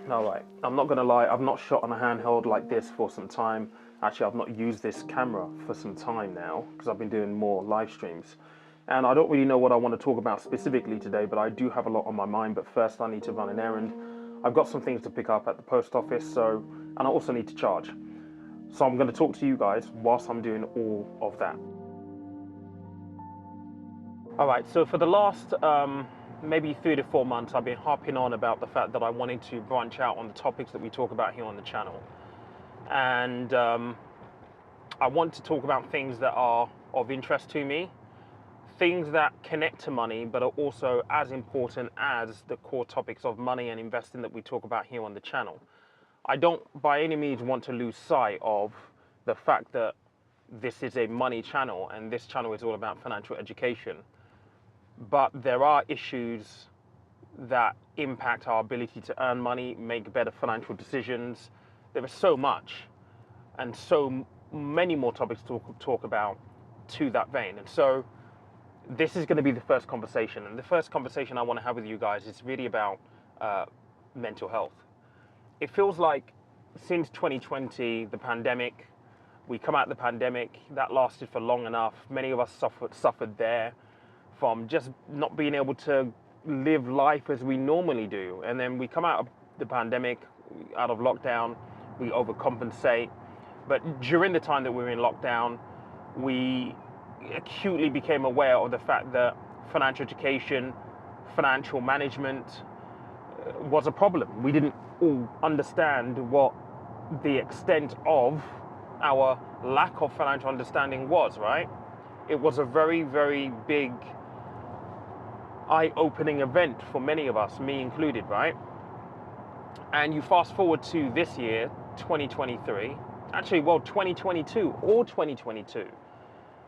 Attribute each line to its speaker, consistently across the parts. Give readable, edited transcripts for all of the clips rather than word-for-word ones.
Speaker 1: Alright, I'm not gonna lie, I've not shot on a handheld like this for some time. Actually, I've not used this camera for some time now because I've been doing more live streams. And I don't really know what I want to talk about specifically today, but I do have a lot on my mind. But first, I need to run an errand. I've got some things to pick up at the post office, and I also need to charge. So I'm going to talk to you guys whilst I'm doing all of that. Alright, so for the last maybe 3 to 4 months, I've been harping on about the fact that I wanted to branch out on the topics that we talk about here on the channel. And I want to talk about things that are of interest to me, things that connect to money, but are also as important as the core topics of money and investing that we talk about here on the channel. I don't by any means want to lose sight of the fact that this is a money channel and this channel is all about financial education. But there are issues that impact our ability to earn money, make better financial decisions. There is so much and so many more topics to talk about to that vein. And so this is going to be the first conversation. And the first conversation I want to have with you guys is really about mental health. It feels like since 2020, the pandemic, we come out of the pandemic, that lasted for long enough. Many of us suffered there from just not being able to live life as we normally do. And then we come out of the pandemic, out of lockdown, we overcompensate. But during the time that we were in lockdown, we acutely became aware of the fact that financial education, financial management was a problem. We didn't all understand what the extent of our lack of financial understanding was, right? It was a very, very big eye-opening event for many of us, me included, right? And you fast forward to this year, 2023, actually, well, 2022 or 2022,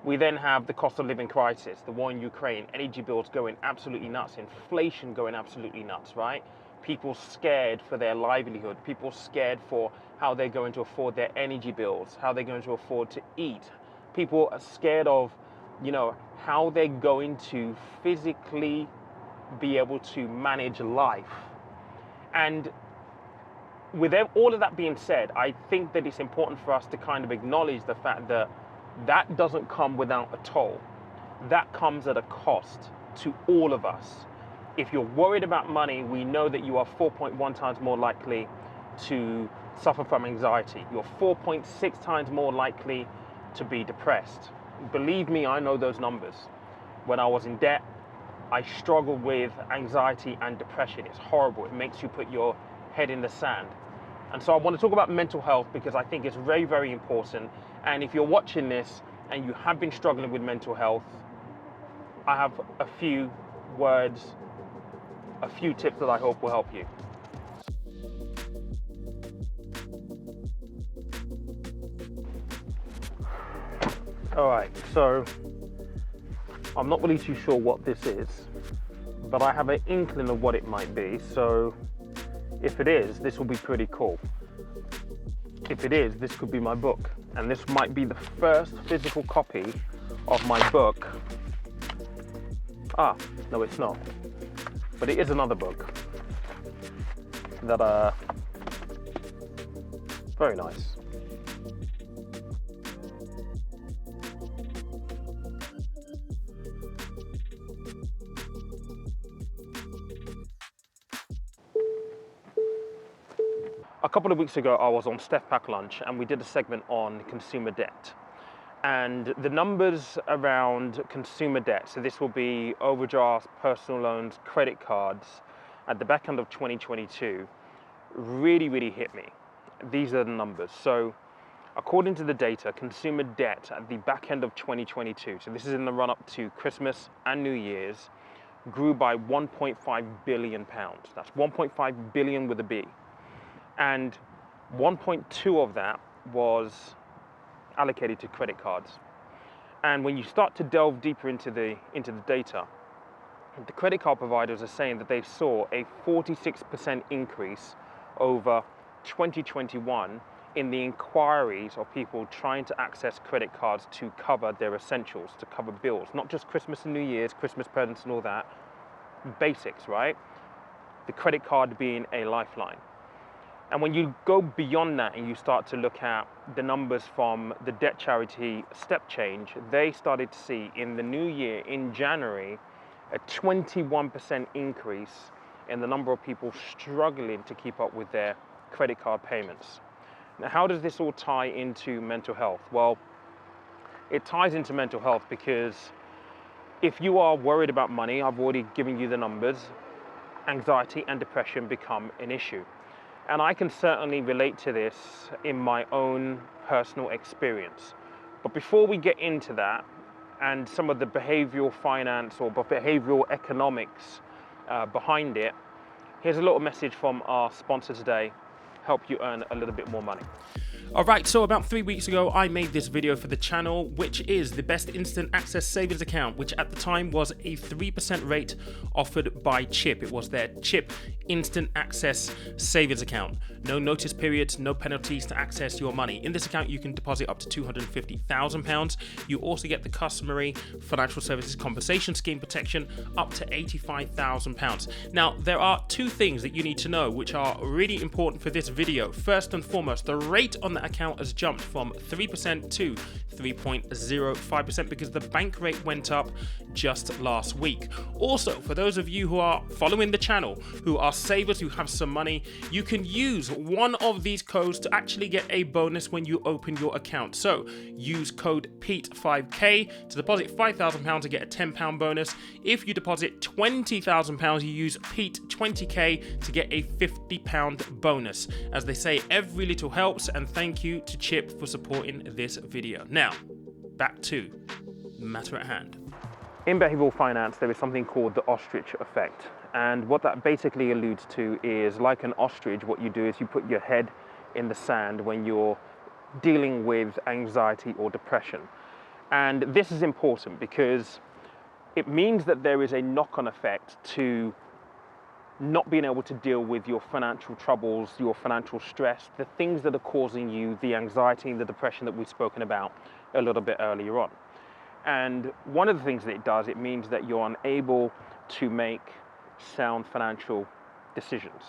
Speaker 1: we then have the cost of living crisis, the war in Ukraine, energy bills going absolutely nuts, inflation going absolutely nuts, right? People scared for their livelihood, people scared for how they're going to afford their energy bills, how they're going to afford to eat. People are scared of, how they're going to physically be able to manage life. And with all of that being said, I think that it's important for us to kind of acknowledge the fact that that doesn't come without a toll. That comes at a cost to all of us. If you're worried about money, we know that you are 4.1 times more likely to suffer from anxiety. You're 4.6 times more likely to be depressed. Believe me, I know those numbers. When I was in debt, I struggled with anxiety and depression. It's horrible. It makes you put your head in the sand. And so I want to talk about mental health because I think it's very, very important. And if you're watching this and you have been struggling with mental health, I have a few words, a few tips that I hope will help you. All right, so I'm not really too sure what this is, but I have an inkling of what it might be. So if it is, this will be pretty cool. If it is, this could be my book. And this might be the first physical copy of my book. No, it's not. But it is another book that, very nice. A couple of weeks ago, I was on Steph Pack Lunch and we did a segment on consumer debt. And the numbers around consumer debt, so this will be overdrafts, personal loans, credit cards, at the back end of 2022, really, really hit me. These are the numbers. So according to the data, consumer debt at the back end of 2022, so this is in the run up to Christmas and New Year's, grew by 1.5 billion pounds. That's 1.5 billion with a B. And 1.2 of that was allocated to credit cards. And when you start to delve deeper into the data, the credit card providers are saying that they saw a 46% increase over 2021 in the inquiries of people trying to access credit cards to cover their essentials, to cover bills, not just Christmas and New Year's, Christmas presents and all that, basics, right? The credit card being a lifeline. And when you go beyond that and you start to look at the numbers from the debt charity Step Change, they started to see in the new year, in January, a 21% increase in the number of people struggling to keep up with their credit card payments. Now, how does this all tie into mental health? Well, it ties into mental health because if you are worried about money, I've already given you the numbers, anxiety and depression become an issue. And I can certainly relate to this in my own personal experience. But before we get into that and some of the behavioral finance or behavioral economics behind it, here's a little message from our sponsor today, help you earn a little bit more money. Alright, so about 3 weeks ago, I made this video for the channel, which is the best instant access savings account, which at the time was a 3% rate offered by CHIP. It was their CHIP Instant Access Savings Account. No notice periods, no penalties to access your money. In this account, you can deposit up to £250,000. You also get the customary financial services compensation scheme protection up to £85,000. Now, there are two things that you need to know which are really important for this video. First and foremost, the rate on the account has jumped from 3% to 3.05% because the bank rate went up just last week. Also, for those of you who are following the channel, who are savers, who have some money, you can use one of these codes to actually get a bonus when you open your account. So use code PETE5K to deposit £5,000 to get a £10 bonus. If you deposit £20,000, you use PETE20K to get a £50 bonus. As they say, every little helps, and thank you to CHIP for supporting this video. Now, back to the matter at hand. In behavioral finance, there is something called the ostrich effect. And what that basically alludes to is, like an ostrich, what you do is you put your head in the sand when you're dealing with anxiety or depression. And this is important because it means that there is a knock-on effect to not being able to deal with your financial troubles, your financial stress, the things that are causing you the anxiety and the depression that we've spoken about a little bit earlier on. And one of the things that it does, it means that you're unable to make sound financial decisions.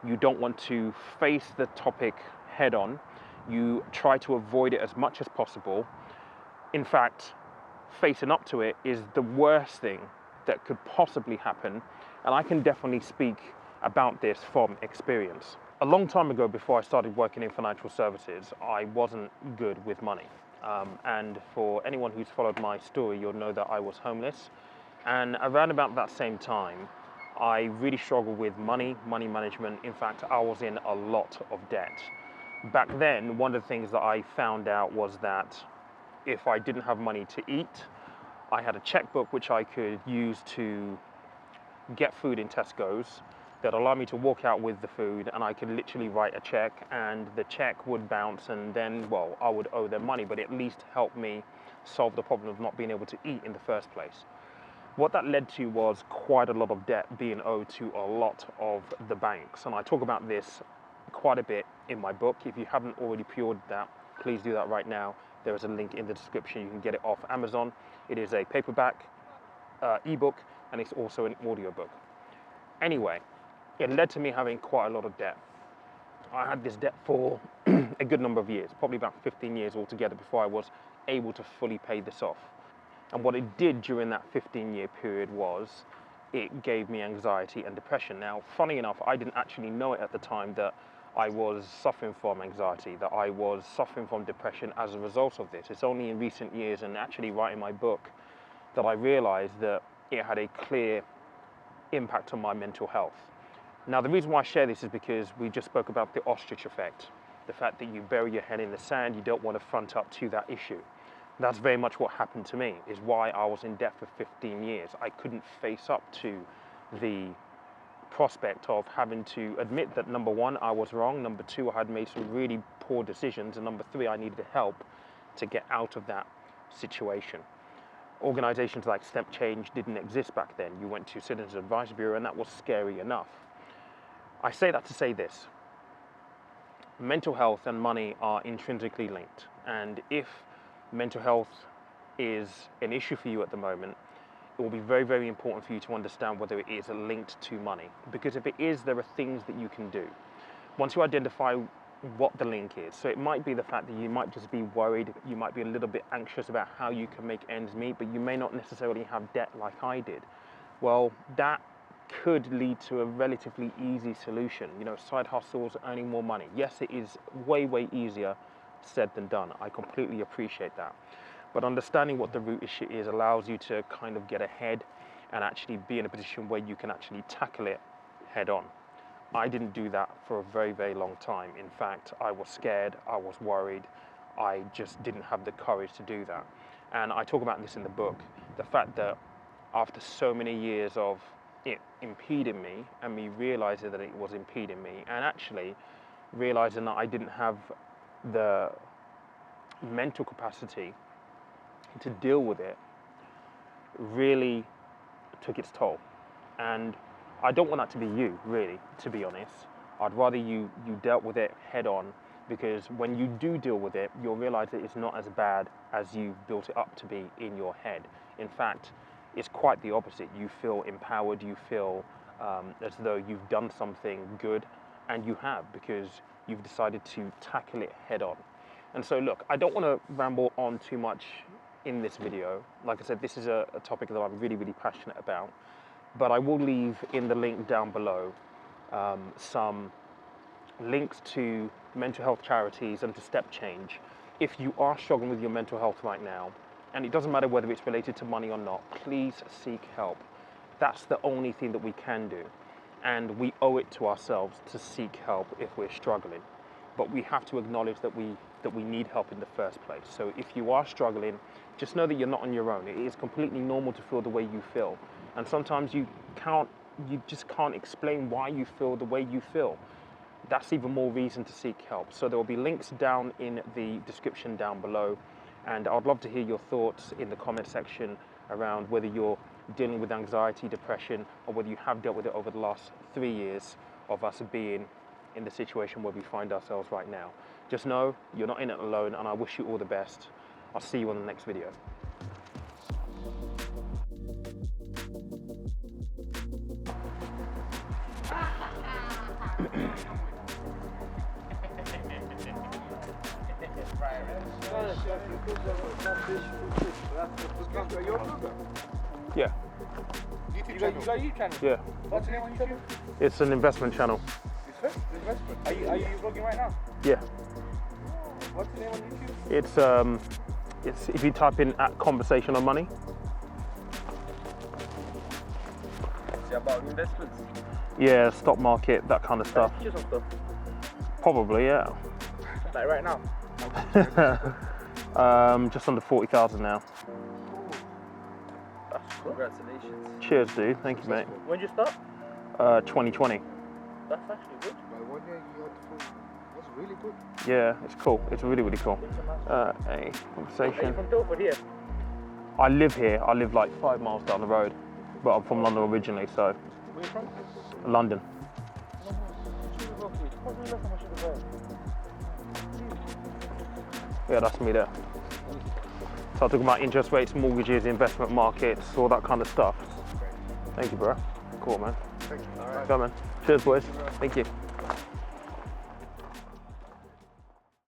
Speaker 1: You don't want to face the topic head on. You try to avoid it as much as possible. In fact, facing up to it is the worst thing that could possibly happen. And I can definitely speak about this from experience. A long time ago, before I started working in financial services, I wasn't good with money. And for anyone who's followed my story, you'll know that I was homeless. And around about that same time, I really struggled with money management. In fact, I was in a lot of debt. Back then, one of the things that I found out was that if I didn't have money to eat, I had a checkbook which I could use to get food in Tesco's that allowed me to walk out with the food, and I could literally write a check and the check would bounce, and then, well, I would owe them money, but at least help me solve the problem of not being able to eat in the first place. What that led to was quite a lot of debt being owed to a lot of the banks. And I talk about this quite a bit in my book. If you haven't already pre-ordered that, please do that right now. There is a link in the description. You can get it off Amazon. It is a paperback ebook, and it's also an audiobook. Anyway, it led to me having quite a lot of debt. I had this debt for a good number of years, probably about 15 years altogether before I was able to fully pay this off. And what it did during that 15-year period was it gave me anxiety and depression. Now, funny enough, I didn't actually know it at the time that I was suffering from anxiety, that I was suffering from depression as a result of this. It's only in recent years, and actually writing my book, that I realized that it had a clear impact on my mental health. Now, the reason why I share this is because we just spoke about the ostrich effect, the fact that you bury your head in the sand, you don't want to front up to that issue. That's very much what happened to me, is why I was in debt for 15 years. I couldn't face up to the prospect of having to admit that, number one, I was wrong, number two, I had made some really poor decisions, and number three, I needed help to get out of that situation. Organizations like Step Change didn't exist back then. You went to Citizens Advice Bureau, and that was scary enough. I say that to say this. Mental health and money are intrinsically linked, and if mental health is an issue for you at the moment, it will be very, very important for you to understand whether it is linked to money. Because if it is, there are things that you can do. once you identify what the link is, so it might be the fact that you might just be worried, you might be a little bit anxious about how you can make ends meet, but you may not necessarily have debt like I did. Well, that could lead to a relatively easy solution. You know, side hustles, earning more money. Yes, it is way, way easier said than done. I completely appreciate that. But understanding what the root issue is allows you to kind of get ahead and actually be in a position where you can actually tackle it head on. I didn't do that for a very, very long time. In fact, I was scared, I was worried, I just didn't have the courage to do that. And I talk about this in the book, the fact that after so many years of it impeding me and me realizing that it was impeding me, and actually realizing that I didn't have the mental capacity to deal with it, really took its toll. And I don't want that to be you, really, to be honest. I'd rather you dealt with it head on, because when you do deal with it, you'll realize that it's not as bad as you built it up to be in your head. In fact, it's quite the opposite. You feel empowered, you feel as though you've done something good, and you have, because you've decided to tackle it head on. And so look, I don't want to ramble on too much in this video. Like I said, this is a topic that I'm really, really passionate about. But I will leave in the link down below some links to mental health charities and to Step Change. If you are struggling with your mental health right now, and it doesn't matter whether it's related to money or not, please seek help. That's the only thing that we can do. And we owe it to ourselves to seek help if we're struggling. But we have to acknowledge that we need help in the first place. So if you are struggling, just know that you're not on your own. It is completely normal to feel the way you feel. And sometimes you just can't explain why you feel the way you feel. That's even more reason to seek help. So there will be links down in the description down below. And I'd love to hear your thoughts in the comment section around whether you're dealing with anxiety, depression, or whether you have dealt with it over the last 3 years of us being in the situation where we find ourselves right now. Just know you're not in it alone, and I wish you all the best. I'll see you on the next video. Yeah.
Speaker 2: You got YouTube channel?
Speaker 1: Yeah.
Speaker 2: What's the name on YouTube?
Speaker 1: It's an investment channel.
Speaker 2: Investment? Are you vlogging right now?
Speaker 1: Yeah.
Speaker 2: What's the name on YouTube?
Speaker 1: It's if you type in @conversation on money.
Speaker 2: Is it about investments?
Speaker 1: Yeah, stock market, that kind of stuff.
Speaker 2: Pictures of stuff?
Speaker 1: Probably, yeah.
Speaker 2: Like right now?
Speaker 1: Just under 40,000 now.
Speaker 2: That's cool. Congratulations.
Speaker 1: Cheers, dude. Thank you, mate.
Speaker 2: When did you start?
Speaker 1: 2020.
Speaker 2: That's actually good.
Speaker 3: By 1 year you had the full. That's really good.
Speaker 1: Yeah, it's cool. It's really, really cool. A
Speaker 2: Are you
Speaker 1: conversation.
Speaker 2: from Telford here?
Speaker 1: I live here. I live like 5 miles down the road, but I'm from London originally, so
Speaker 2: Where you from?
Speaker 1: London. Yeah, that's me there. So I talk about interest rates, mortgages, investment markets, all that kind of stuff. Thank you, bro. Cool, man.
Speaker 3: Thank you.
Speaker 1: Come on. Cheers, boys. Thank you.